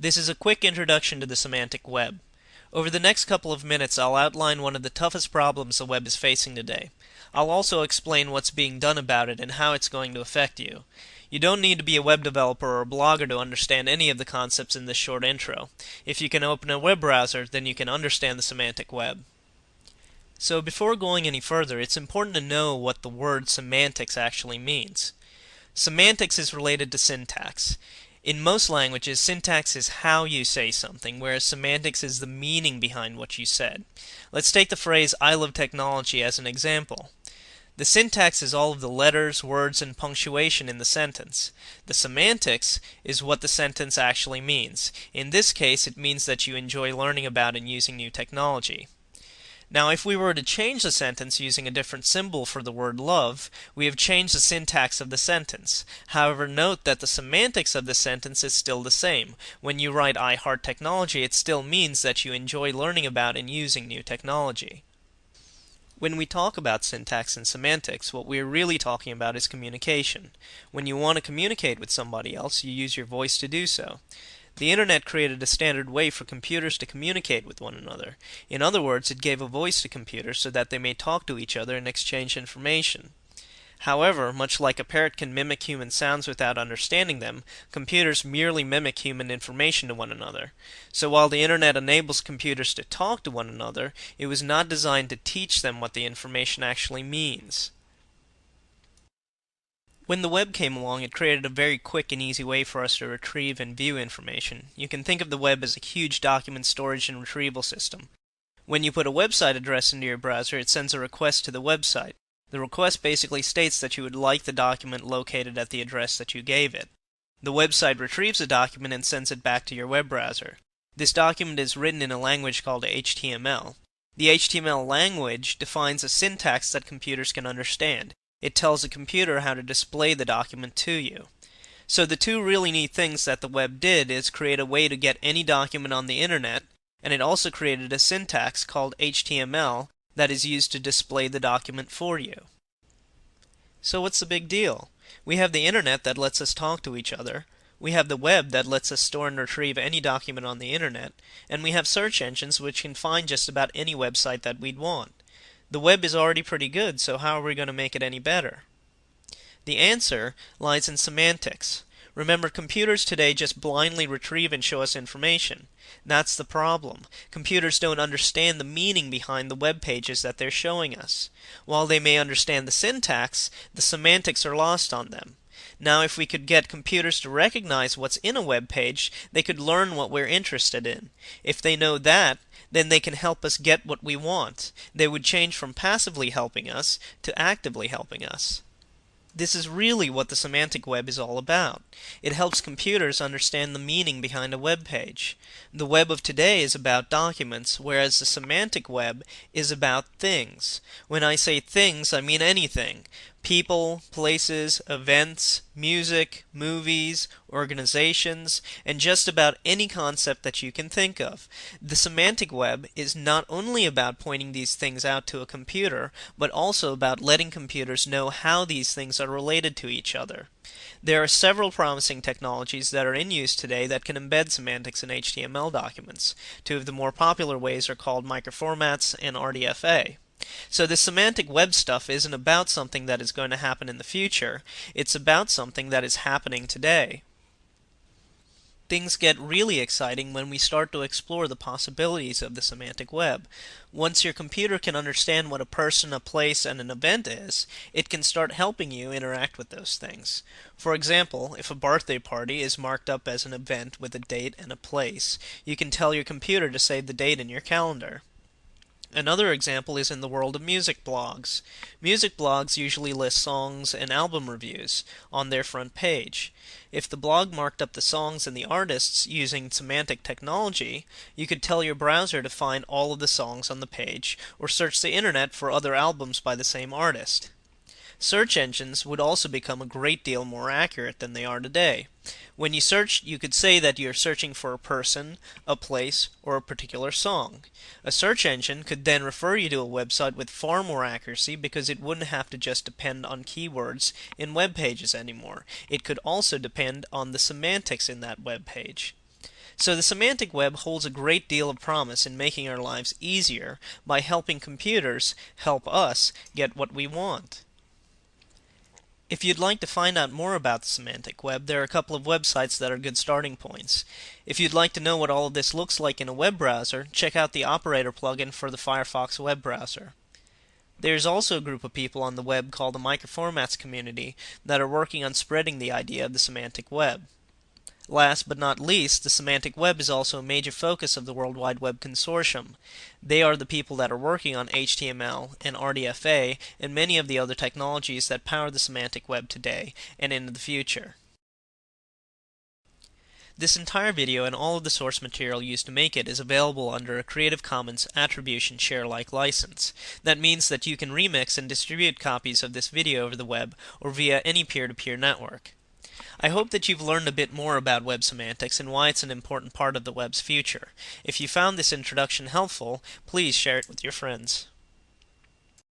This is a quick introduction to the semantic web. Over the next couple of minutes, I'll outline one of the toughest problems the web is facing today. I'll also explain what's being done about it and how it's going to affect you. You don't need to be a web developer or a blogger to understand any of the concepts in this short intro. If you can open a web browser, then you can understand the semantic web. So before going any further, it's important to know what the word semantics actually means. Semantics is related to syntax. In most languages, syntax is how you say something, whereas semantics is the meaning behind what you said. Let's take the phrase "I love technology" as an example. The syntax is all of the letters, words, and punctuation in the sentence. The semantics is what the sentence actually means. In this case, it means that you enjoy learning about and using new technology. Now, if we were to change the sentence using a different symbol for the word love, we have changed the syntax of the sentence. However, note that the semantics of the sentence is still the same. When you write "I heart technology," it still means that you enjoy learning about and using new technology. When we talk about syntax and semantics, what we are really talking about is communication. When you want to communicate with somebody else, you use your voice to do so. The Internet created a standard way for computers to communicate with one another. In other words, it gave a voice to computers so that they may talk to each other and exchange information. However, much like a parrot can mimic human sounds without understanding them, computers merely mimic human information to one another. So while the Internet enables computers to talk to one another, it was not designed to teach them what the information actually means. When the web came along, it created a very quick and easy way for us to retrieve and view information. You can think of the web as a huge document storage and retrieval system. When you put a website address into your browser, it sends a request to the website. The request basically states that you would like the document located at the address that you gave it. The website retrieves the document and sends it back to your web browser. This document is written in a language called HTML. The HTML language defines a syntax that computers can understand. It tells the computer how to display the document to you. So the two really neat things that the web did is create a way to get any document on the Internet, and it also created a syntax called HTML that is used to display the document for you. So what's the big deal? We have the Internet that lets us talk to each other. We have the web that lets us store and retrieve any document on the Internet. And we have search engines which can find just about any website that we'd want. The web is already pretty good, so how are we going to make it any better? The answer lies in semantics. Remember, computers today just blindly retrieve and show us information. That's the problem. Computers don't understand the meaning behind the web pages that they're showing us. While they may understand the syntax, the semantics are lost on them. Now, if we could get computers to recognize what's in a web page, they could learn what we're interested in. If they know that, then they can help us get what we want. They would change from passively helping us to actively helping us. This is really what the semantic web is all about. It helps computers understand the meaning behind a web page. The web of today is about documents, whereas the semantic web is about things. When I say things, I mean anything. People, places, events, music, movies, organizations, and just about any concept that you can think of. The semantic web is not only about pointing these things out to a computer, but also about letting computers know how these things are related to each other. There are several promising technologies that are in use today that can embed semantics in HTML documents. Two of the more popular ways are called microformats and RDFA. So the semantic web stuff isn't about something that is going to happen in the future. It's about something that is happening today. Things get really exciting when we start to explore the possibilities of the semantic web. Once your computer can understand what a person, a place, and an event is, it can start helping you interact with those things. For example, if a birthday party is marked up as an event with a date and a place, you can tell your computer to save the date in your calendar. Another example is in the world of music blogs. Music blogs usually list songs and album reviews on their front page. If the blog marked up the songs and the artists using semantic technology, you could tell your browser to find all of the songs on the page, or search the Internet for other albums by the same artist. Search engines would also become a great deal more accurate than they are today. When you search, you could say that you're searching for a person, a place, or a particular song. A search engine could then refer you to a website with far more accuracy because it wouldn't have to just depend on keywords in web pages anymore. It could also depend on the semantics in that web page. So the semantic web holds a great deal of promise in making our lives easier by helping computers help us get what we want. If you'd like to find out more about the semantic web, there are a couple of websites that are good starting points. If you'd like to know what all of this looks like in a web browser, check out the Operator plugin for the Firefox web browser. There's also a group of people on the web called the Microformats community that are working on spreading the idea of the semantic web. Last but not least, the semantic web is also a major focus of the World Wide Web Consortium. They are the people that are working on HTML and RDFA and many of the other technologies that power the semantic web today and into the future. This entire video and all of the source material used to make it is available under a Creative Commons Attribution Share-alike license. That means that you can remix and distribute copies of this video over the web or via any peer-to-peer network. I hope that you've learned a bit more about web semantics and why it's an important part of the web's future. If you found this introduction helpful, please share it with your friends.